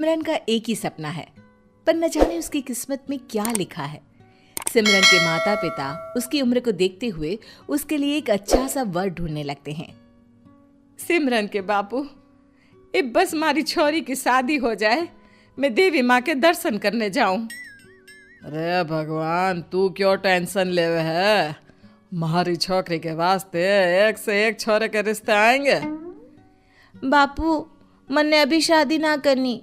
सिमरन का एक ही सपना है, पर न जाने उसकी किस्मत में क्या लिखा है। सिमरन के माता पिता उसकी उम्र को देखते हुए उसके लिए एक अच्छा सा वर ढूंढने लगते हैं। सिमरन के बापू, अब बस मारी छोरी की शादी हो जाए, मैं देवी माँ के दर्शन करने जाऊं। अरे भगवान, तू क्यों टेंशन ले है? मारी छोकरी के वास्ते एक से एक छोरे के रिश्ते आएंगे। बापू, मन्ने अभी शादी ना करनी,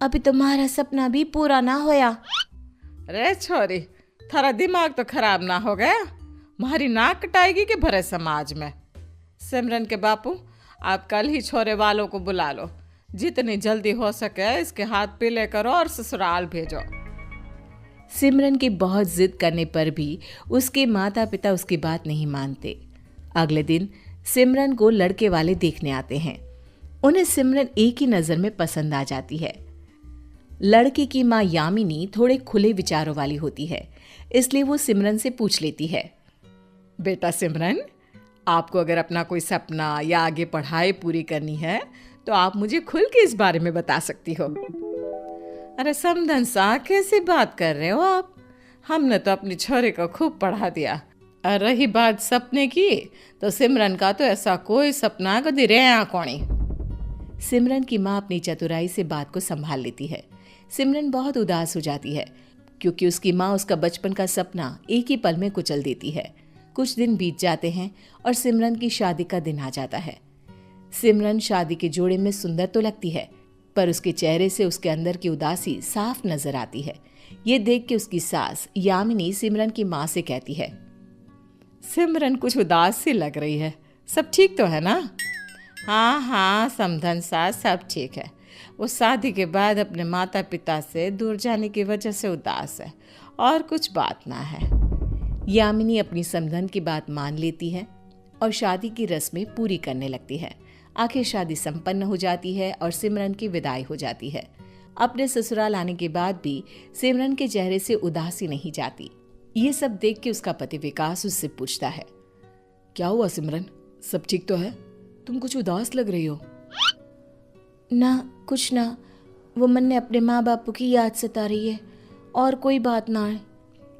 अभी तुम्हारा सपना भी पूरा ना होया। अरे छोरी, थारा दिमाग तो खराब ना हो गया? मारी नाक कटाएगी कि भरे समाज में। सिमरन के बापू, आप कल ही छोरे वालों को बुला लो, जितनी जल्दी हो सके इसके हाथ पीले करो और ससुराल भेजो। सिमरन की बहुत जिद करने पर भी उसके माता पिता उसकी बात नहीं मानते। अगले दिन सिमरन को लड़के वाले देखने आते हैं। उन्हें सिमरन एक ही नजर में पसंद आ जाती है। लड़के की माँ यामिनी थोड़े खुले विचारों वाली होती है, इसलिए वो सिमरन से पूछ लेती है, बेटा सिमरन, आपको अगर अपना कोई सपना या आगे पढ़ाई पूरी करनी है तो आप मुझे खुल के इस बारे में बता सकती हो। अरे समधन सा, कैसी बात कर रहे हो आप? हमने तो अपनी छोरे को खूब पढ़ा दिया। और रही बात सपने की, तो सिमरन का तो ऐसा कोई सपना कभी रहा कोनी। सिमरन की माँ अपनी चतुराई से बात को संभाल लेती है। सिमरन बहुत उदास हो जाती है, क्योंकि उसकी माँ उसका बचपन का सपना एक ही पल में कुचल देती है। कुछ दिन बीत जाते हैं और सिमरन की शादी का दिन आ जाता है। सिमरन शादी के जोड़े में सुंदर तो लगती है, पर उसके चेहरे से उसके अंदर की उदासी साफ नजर आती है। ये देख के उसकी सास यामिनी सिमरन की माँ से कहती है, सिमरन कुछ उदास सी लग रही है, सब ठीक तो है ना? हाँ हाँ समधन सास, सब ठीक है। वो शादी के बाद अपने माता पिता से दूर जाने की वजह से उदास है, और कुछ बात ना है। यामिनी अपनी समधन की बात मान लेती है और शादी की रस्में पूरी करने लगती है। आखिर शादी संपन्न हो जाती है और सिमरन की विदाई हो जाती है। अपने ससुराल आने के बाद भी सिमरन के चेहरे से उदासी नहीं जाती। ये सब देख के उसका पति विकास उससे पूछता है, क्या हुआ सिमरन, सब ठीक तो है? तुम कुछ उदास लग रही हो। ना कुछ ना, वो मन ने अपने माँ बापू की याद सता रही है, और कोई बात ना है।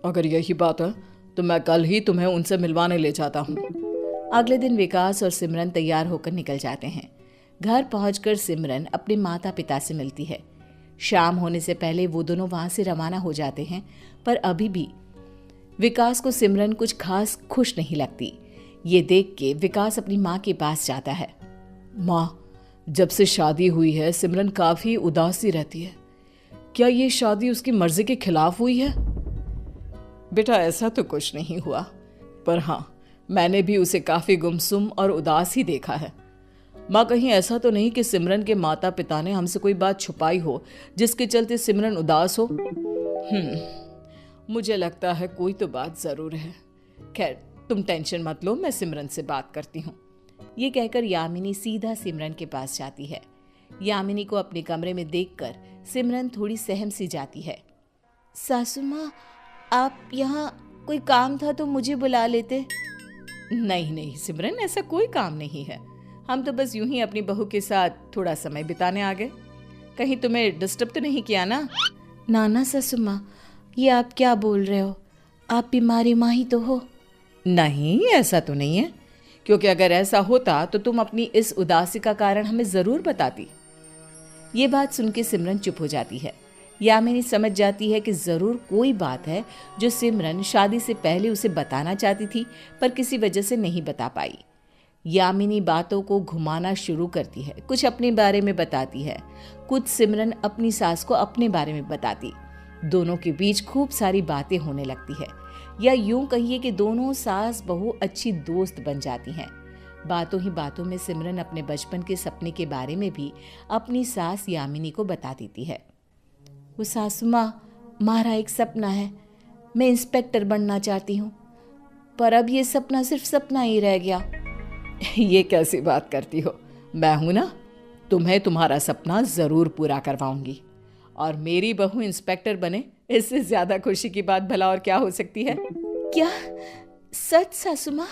अगर यही बात है तो मैं कल ही तुम्हें उनसे मिलवाने ले जाता हूँ। अगले दिन विकास और सिमरन तैयार होकर निकल जाते हैं। घर पहुंचकर सिमरन अपने माता पिता से मिलती है। शाम होने से पहले वो दोनों वहां से रवाना हो जाते हैं, पर अभी भी विकास को सिमरन कुछ खास खुश नहीं लगती। ये देख के विकास अपनी माँ के पास जाता है। माँ, जब से शादी हुई है सिमरन काफी उदास सी रहती है। क्या ये शादी उसकी मर्जी के खिलाफ हुई है? बेटा, ऐसा तो कुछ नहीं हुआ, पर हाँ, मैंने भी उसे काफी गुमसुम और उदास ही देखा है। माँ, कहीं ऐसा तो नहीं कि सिमरन के माता पिता ने हमसे कोई बात छुपाई हो जिसके चलते सिमरन उदास हो? मुझे लगता है कोई तो बात जरूर है। खैर, तुम टेंशन मत लो, मैं सिमरन से बात करती हूँ। ये कहकर यामिनी सीधा सिमरन के पास जाती है। यामिनी को अपने कमरे में देखकर सिमरन थोड़ी सहम सी जाती है। सासू माँ, आप यहाँ कोई काम था तो मुझे बुला लेते। नहीं नहीं सिमरन, ऐसा कोई काम नहीं है। हम तो बस यूं ही अपनी बहू के साथ थोड़ा समय बिताने आ गए। कहीं तुम्हें डिस्टर्ब तो नहीं किया ना? ना सासू माँ, ये आप क्या बोल रहे हो? आप बीमारी माँ ही तो हो। नहीं, ऐसा तो नहीं है, क्योंकि अगर ऐसा होता तो तुम अपनी इस उदासी का कारण हमें जरूर बताती। ये बात सुन के सिमरन चुप हो जाती है। यामिनी समझ जाती है कि जरूर कोई बात है जो सिमरन शादी से पहले उसे बताना चाहती थी, पर किसी वजह से नहीं बता पाई। यामिनी बातों को घुमाना शुरू करती है, कुछ अपने बारे में बताती है, कुछ सिमरन अपनी सास को अपने बारे में बताती। दोनों के बीच खूब सारी बातें होने लगती है, या यूं कहिए कि दोनों सास बहू अच्छी दोस्त बन जाती हैं। बातों ही बातों में सिमरन अपने बचपन के सपने के बारे में भी अपनी सास यामिनी को बता देती है। वो सासू माँ, हमारा एक सपना है, मैं इंस्पेक्टर बनना चाहती हूँ, पर अब ये सपना सिर्फ सपना ही रह गया। ये कैसी बात करती हो? मैं हूं ना, तुम्हें तुम्हारा सपना जरूर पूरा करवाऊंगी। और मेरी बहू इंस्पेक्टर बने, इससे ज्यादा खुशी की बात भला और क्या हो सकती है? क्या सच सासू माँ,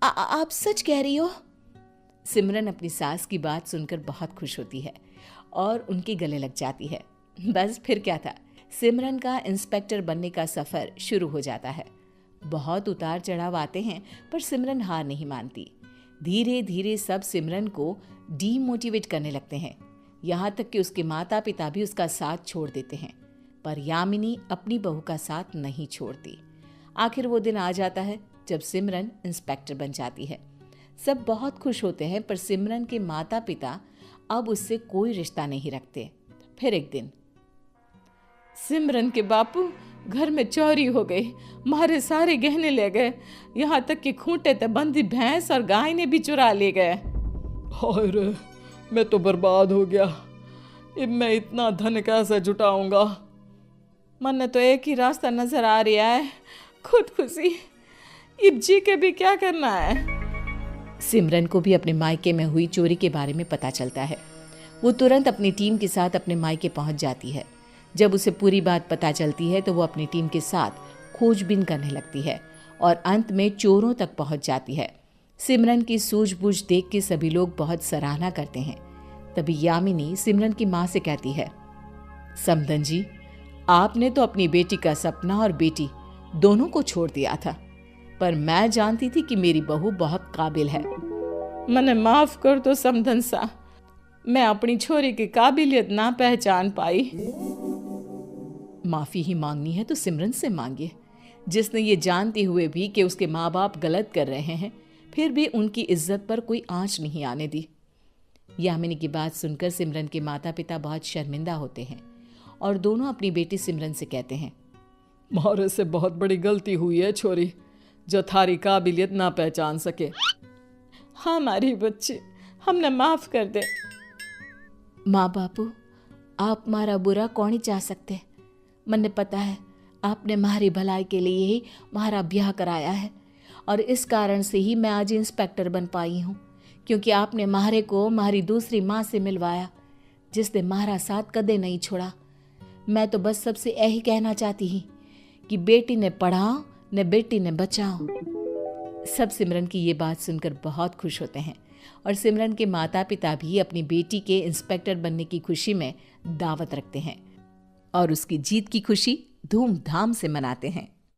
आप सच कह रही हो? सिमरन अपनी सास की बात सुनकर बहुत खुश होती है और उनके गले लग जाती है। बस फिर क्या था, सिमरन का इंस्पेक्टर बनने का सफर शुरू हो जाता है। बहुत उतार चढ़ाव आते हैं पर सिमरन हार नहीं मानती। धीरे धीरे सब सिमरन को डीमोटिवेट करने लगते हैं, यहाँ तक कि उसके माता पिता भी उसका साथ छोड़ देते हैं। पर यामिनी अपनी बहू का साथ नहीं छोड़ती। आखिर वो दिन आ जाता है जब सिमरन इंस्पेक्टर बन जाती है। सब बहुत खुश होते हैं पर सिमरन के माता पिता अब उससे कोई रिश्ता नहीं रखते। फिर एक दिन, सिमरन के बापू घर में चोरी हो गई, मारे सारे गहने ले गए, यहाँ तक कि खूंटे ते बंधी भैंस और गाय ने भी चुरा ले गए। और मैं तो बर्बाद हो गया, अब मैं इतना धन कैसे जुटाऊंगा। मन तो एक ही रास्ता नजर आ रहा है, खुदकुशी। अब जी के भी क्या करना है। सिमरन को भी अपने मायके में हुई चोरी के बारे में पता चलता है। वो तुरंत अपनी टीम के साथ अपने मायके पहुंच जाती है। जब उसे पूरी बात पता चलती है तो वो अपनी टीम के साथ खोजबीन करने लगती है और अंत में चोरों तक पहुंच जाती है। सिमरन की सूझबूझ देख के सभी लोग बहुत सराहना करते हैं। तभी यामिनी सिमरन की माँ से कहती है, समधन जी, आपने तो अपनी बेटी का सपना और बेटी दोनों को छोड़ दिया था, पर मैं जानती थी कि मेरी बहू बहुत काबिल है। मने माफ कर दो समधन सा, मैं अपनी छोरी की काबिलियत ना पहचान पाई। माफी ही मांगनी है तो सिमरन से मांगिए, जिसने ये जानते हुए भी कि उसके माँ बाप गलत कर रहे हैं फिर भी उनकी इज्जत पर कोई आंच नहीं आने दी। यामिनी की बात सुनकर सिमरन के माता पिता बहुत शर्मिंदा होते हैं और दोनों अपनी बेटी सिमरन से कहते हैं, मारे से बहुत बड़ी गलती हुई है छोरी, जो थारी काबिलियत ना पहचान सके। हाँ हमारी बच्ची, हमने माफ कर दे। माँ बापू, आप मारा बुरा कौन ही चाह सकते। मन्ने पता है आपने मारी भलाई के लिए ही मारा ब्याह कराया है और इस कारण से ही मैं आज इंस्पेक्टर बन पाई हूँ, क्योंकि आपने मारे को मारी दूसरी माँ से मिलवाया, जिसने मारा साथ कदे नहीं छोड़ा। मैं तो बस सबसे यही कहना चाहती ही कि बेटी ने पढ़ाओ न बेटी ने बचाओ। सब सिमरन की ये बात सुनकर बहुत खुश होते हैं और सिमरन के माता पिता भी अपनी बेटी के इंस्पेक्टर बनने की खुशी में दावत रखते हैं और उसकी जीत की खुशी धूमधाम से मनाते हैं।